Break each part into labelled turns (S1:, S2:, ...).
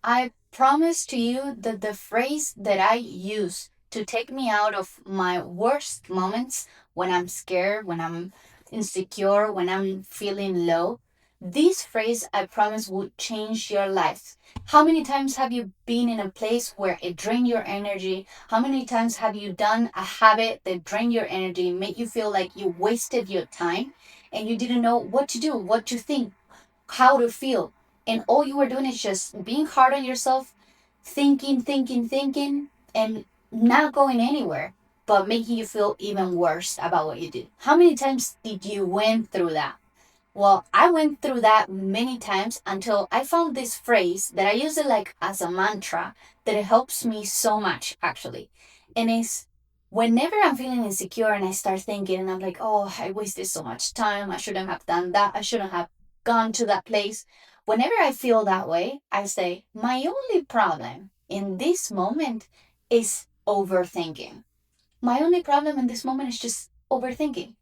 S1: I promise to you that the phrase that I use to take me out of my worst moments, when I'm scared, when I'm insecure, when I'm feeling low, this phrase I promise would change your life. How many times have you been in a place where it drained your energy? How many times have you done a habit that drained your energy, made you feel like you wasted your time and you didn't know what to do, what to think, how to feel? And all you were doing is just being hard on yourself, thinking, and not going anywhere, but making you feel even worse about what you did. How many times did you went through that? Well, I went through that many times until I found this phrase that I use it like as a mantra that it helps me so much actually. And it's whenever I'm feeling insecure and I start thinking and I'm like, oh, I wasted so much time. I shouldn't have done that. I shouldn't have gone to that place. Whenever I feel that way, I say, my only problem in this moment is overthinking. My only problem in this moment is just overthinking.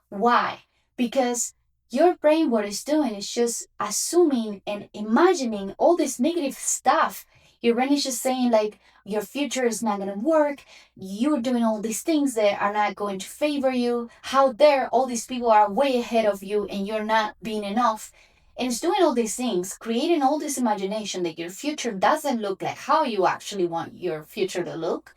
S1: Why? Because your brain, what it's doing is just assuming and imagining all this negative stuff. Your brain is just saying, like, your future is not going to work. You're doing all these things that are not going to favor you. How dare all these people are way ahead of you and you're not being enough. And it's doing all these things, creating all this imagination that your future doesn't look like how you actually want your future to look.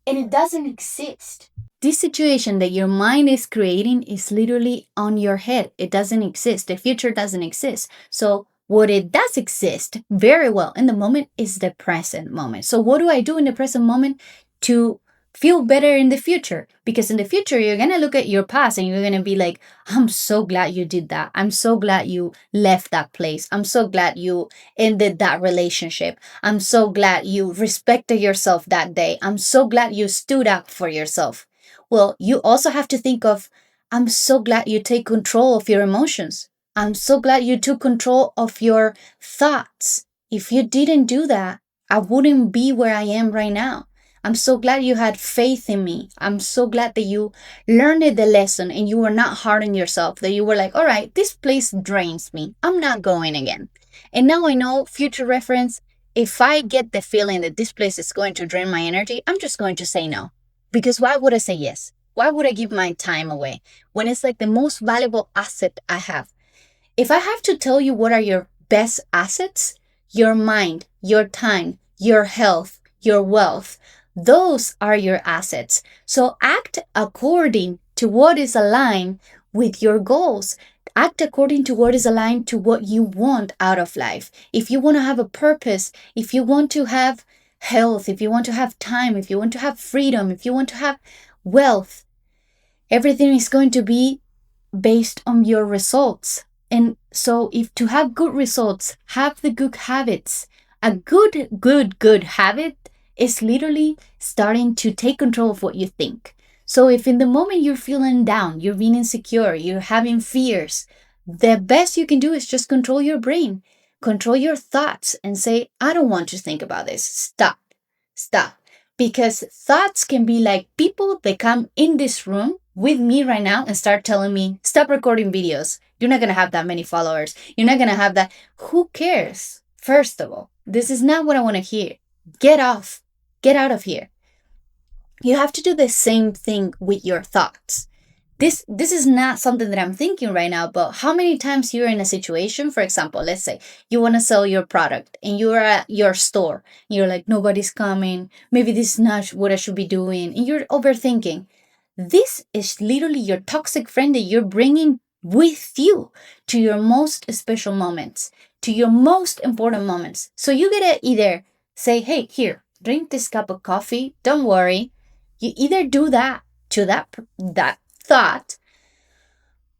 S1: And it doesn't exist. This situation that your mind is creating is literally on your head. It doesn't exist. The future doesn't exist. So, what it does exist very well in the moment is the present moment. So, what do I do in the present moment to feel better in the future? Because in the future, you're going to look at your past and you're going to be like, I'm so glad you did that. I'm so glad you left that place. I'm so glad you ended that relationship. I'm so glad you respected yourself that day. I'm so glad you stood up for yourself. Well, you also have to think of, I'm so glad you take control of your emotions. I'm so glad you took control of your thoughts. If you didn't do that, I wouldn't be where I am right now. I'm so glad you had faith in me. I'm so glad that you learned the lesson and you were not hard on yourself, that you were like, all right, this place drains me. I'm not going again. And now I know, future reference, if I get the feeling that this place is going to drain my energy, I'm just going to say no. Because why would I say yes? Why would I give my time away when it's like the most valuable asset I have? If I have to tell you what are your best assets, your mind, your time, your health, your wealth, those are your assets. So act according to what is aligned with your goals. Act according to what is aligned to what you want out of life. If you want to have a purpose, if you want to have health, if you want to have time, if you want to have freedom, if you want to have wealth, everything is going to be based on your results. And so if to have good results, have the good habits. A good habit is literally starting to take control of what you think. So if in the moment you're feeling down, you're being insecure, you're having fears, the best you can do is just control your brain, control your thoughts and say, I don't want to think about this. Stop. Because thoughts can be like people that come in this room with me right now and start telling me, stop recording videos. You're not going to have that many followers. You're not going to have that. Who cares? First of all, this is not what I want to hear. Get off. Get out of here. You have to do the same thing with your thoughts. This is not something that I'm thinking right now, but how many times you're in a situation, for example, let's say you want to sell your product and you're at your store. You're like, nobody's coming. Maybe this is not what I should be doing. And you're overthinking. This is literally your toxic friend that you're bringing with you to your most special moments, to your most important moments. So you gotta either say, hey, here, drink this cup of coffee. Don't worry. You either do that to that thought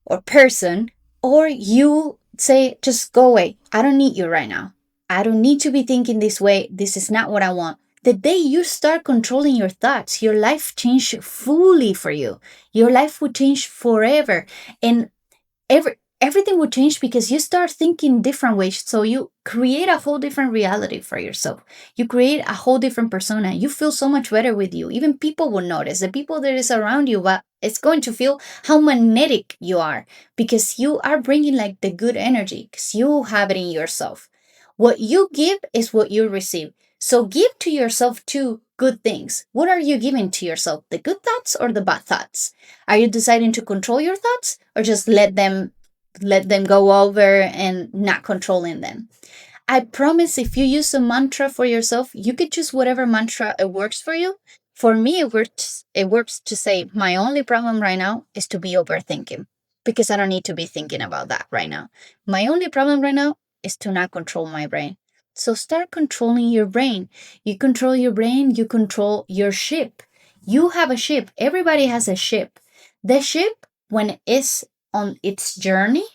S1: or person, or you say, just go away. I don't need you right now. I don't need to be thinking this way. This is not what I want. The day you start controlling your thoughts, your life changes fully for you. Your life would change forever. And everything would change because you start thinking different ways. So you create a whole different reality for yourself. You create a whole different persona. You feel so much better with you. Even people will notice, the people that is around you, but it's going to feel how magnetic you are because you are bringing like the good energy because you have it in yourself. What you give is what you receive. So give to yourself two good things. What are you giving to yourself? The good thoughts or the bad thoughts? Are you deciding to control your thoughts or just let them go over and not controlling them? I promise if you use a mantra for yourself, you could choose whatever mantra it works for you. For me, it works to say my only problem right now is to be overthinking because I don't need to be thinking about that right now. My only problem right now is to not control my brain. So start controlling your brain. You control your brain, you control your ship. You have a ship. Everybody has a ship. The ship, when it's on its journey,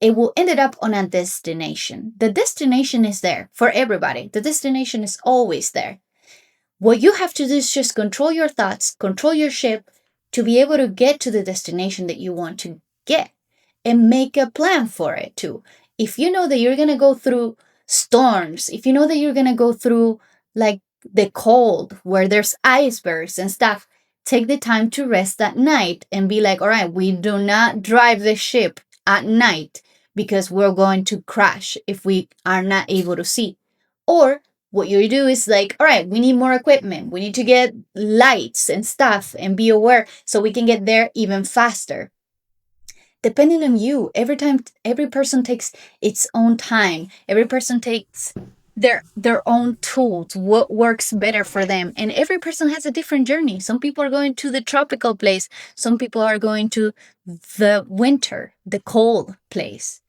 S1: it will end up on a destination. The destination is there for everybody. The destination is always there. What you have to do is just control your thoughts, control your ship to be able to get to the destination that you want to get and make a plan for it too. If you know that you're going to go through storms, if you know that you're going to go through like the cold where there's icebergs and stuff, take the time to rest at night and be like, all right, we do not drive the ship at night because we're going to crash if we are not able to see. Or what you do is like, all right, we need more equipment. We need to get lights and stuff and be aware so we can get there even faster. Depending on you, every person takes its own time. Every person takes their own tools, what works better for them. And every person has a different journey. Some people are going to the tropical place. Some people are going to the winter, the cold place.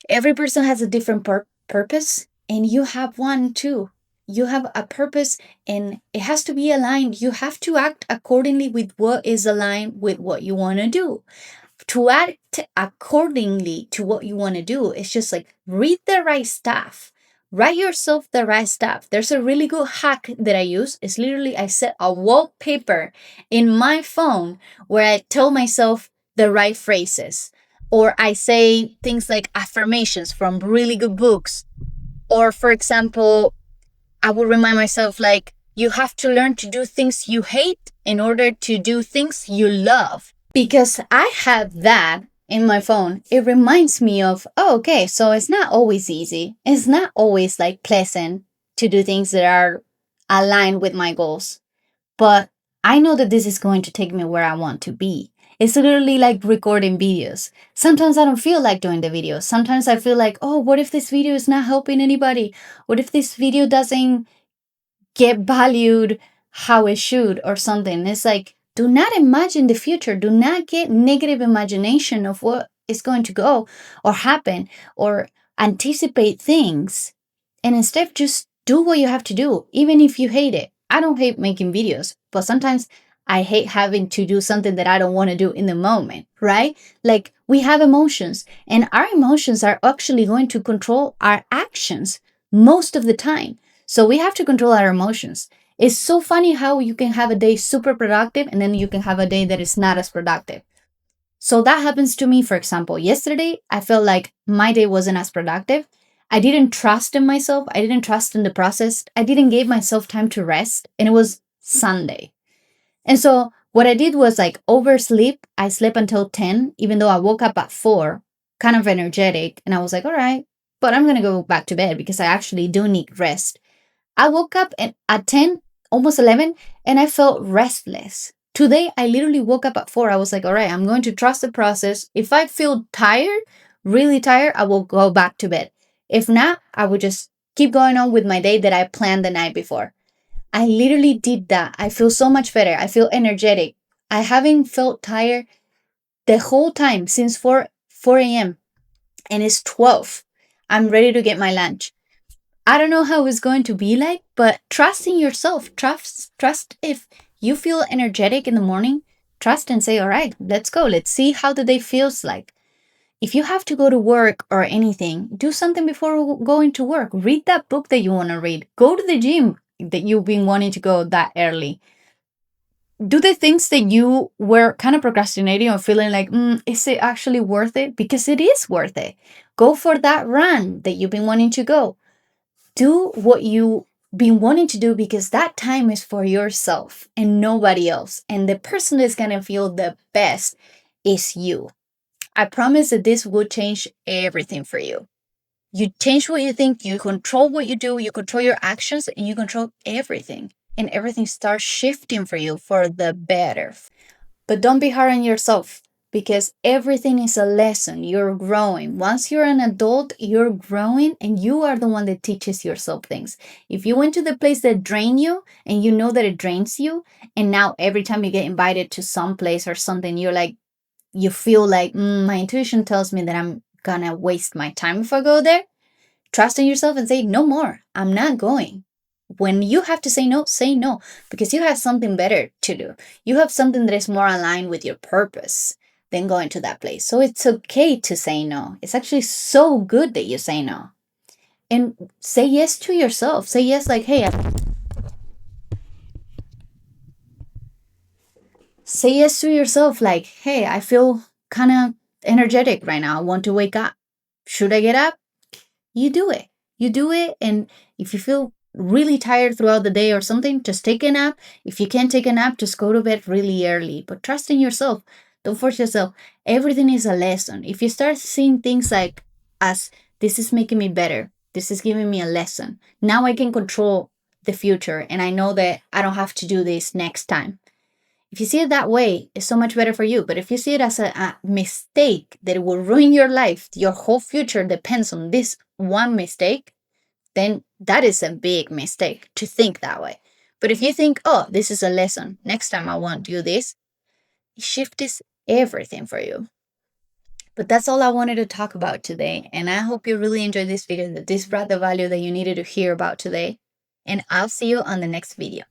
S1: Every person has a different purpose, and you have one too. You have a purpose, and it has to be aligned. You have to act accordingly with what is aligned with what you want to do. To act accordingly to what you want to do, it's just like read the right stuff. Write yourself the right stuff. There's a really good hack that I use. It's literally I set a wallpaper in my phone where I tell myself the right phrases. Or I say things like affirmations from really good books. Or, for example, I will remind myself, like, you have to learn to do things you hate in order to do things you love. Because I have that in my phone, it reminds me of, oh, okay, so it's not always easy. It's not always like pleasant to do things that are aligned with my goals. But I know that this is going to take me where I want to be. It's literally like recording videos. Sometimes I don't feel like doing the videos. Sometimes I feel like, oh, what if this video is not helping anybody? What if this video doesn't get valued how it should or something? It's like, do not imagine the future. Do not get negative imagination of what is going to go or happen or anticipate things. And instead, just do what you have to do, even if you hate it. I don't hate making videos, but sometimes I hate having to do something that I don't want to do in the moment, right? Like we have emotions, and our emotions are actually going to control our actions most of the time. So we have to control our emotions. It's so funny how you can have a day super productive and then you can have a day that is not as productive. So that happens to me, for example. Yesterday, I felt like my day wasn't as productive. I didn't trust in myself. I didn't trust in the process. I didn't give myself time to rest. And it was Sunday. And so what I did was like oversleep. I slept until 10, even though I woke up at 4, kind of energetic. And I was like, all right, but I'm going to go back to bed because I actually do need rest. I woke up at 10, almost 11, and I felt restless. Today, I literally woke up at 4. I was like, all right, I'm going to trust the process. If I feel tired, really tired, I will go back to bed. If not, I will just keep going on with my day that I planned the night before. I literally did that. I feel so much better. I feel energetic. I haven't felt tired the whole time since 4 a.m. and it's 12. I'm ready to get my lunch. I don't know how it's going to be like, but trust in yourself. Trust if you feel energetic in the morning, trust and say, all right, let's go. Let's see how the day feels like. If you have to go to work or anything, do something before going to work. Read that book that you want to read. Go to the gym that you've been wanting to go that early. Do the things that you were kind of procrastinating or feeling like, is it actually worth it? Because it is worth it. Go for that run that you've been wanting to go. Do what you've been wanting to do because that time is for yourself and nobody else. And the person that's going to feel the best is you. I promise that this will change everything for you. You change what you think, you control what you do, you control your actions, and you control everything. And everything starts shifting for you for the better. But don't be hard on yourself because everything is a lesson. You're growing. Once you're an adult, you're growing and you are the one that teaches yourself things. If you went to the place that drain you and you know that it drains you, and now every time you get invited to some place or something, you're like, you feel like, my intuition tells me that I'm gonna waste my time if I go there. Trust in yourself and say, no more. I'm not going. When you have to say no, because you have something better to do. You have something that is more aligned with your purpose than going to that place. So it's okay to say no. It's actually so good that you say no. And say yes to yourself. Say yes, like, hey, say yes to yourself, like, hey, I feel kind of energetic right now. I want to wake up. Should I get up? You do it. You do it. And if you feel really tired throughout the day or something, just take a nap. If you can't take a nap, just go to bed really early. But trust in yourself. Don't force yourself. Everything is a lesson. If you start seeing things like, as this is making me better, this is giving me a lesson. Now I can control the future and I know that I don't have to do this next time. If you see it that way, it's so much better for you. But if you see it as a mistake that it will ruin your life, your whole future depends on this one mistake, then that is a big mistake to think that way. But if you think, oh, this is a lesson, next time I won't do this, shift is everything for you. But that's all I wanted to talk about today. And I hope you really enjoyed this video, that this brought the value that you needed to hear about today. And I'll see you on the next video.